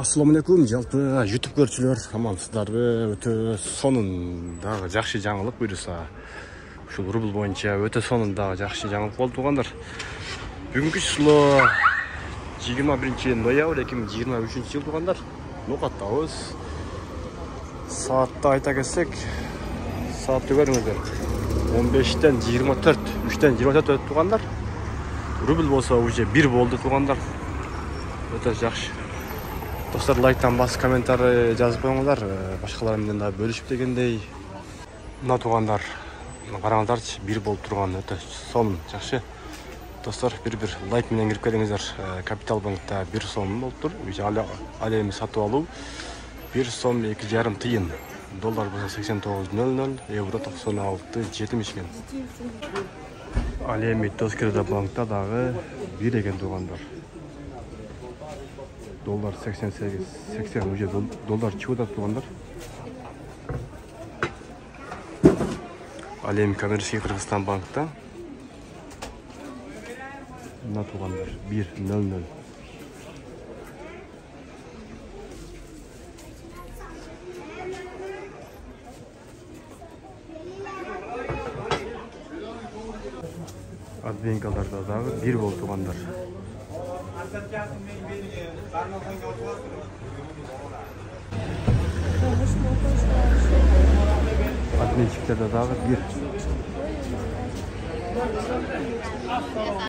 Assalamu алейкум, жалпы YouTube көрчүлөр, амансыздарбы? Өтө сонундагы жакшы жаңылык буюрса. Ушул рубль боюнча өтө сонундагы жакшы жаңылык болду туугандар. Бүгүнкү число 21 ноябрь 2023 жыл туугандар. Нукаттабыз. Саатты айта кетсек, саатты көрүңүздөр. 15-тен 24, 3-тен 24 өтүп туугандар. Рубль болсо уже 1 болду туугандар. Өтө жакшы. Достар, лайктан басып комментарий жазып коюңуздар, башкалар менен да бөлүшүп дегендей. Мына туугандар, караңыздарчы, 1 болуп турган өтө сом жакшы. Достар, бир лайк менен кирип келиңиздер. Капитал банкта 1 сом болуптур. Алеми сатып алуу 1 сом 2,5 тыйын. Доллар болсо 89.00, евро 96.70 кен. Алеми Тоскирда банкта дагы 1 экен туугандар. Доллар 88, уже доллар чыгып атат туугандар. Алем коммерческий Кыргызстан банкта. Мына туугандар 1.00. Адвенкаларда дагы 1 болуп туугандар. Адменчиктерде дагы 1.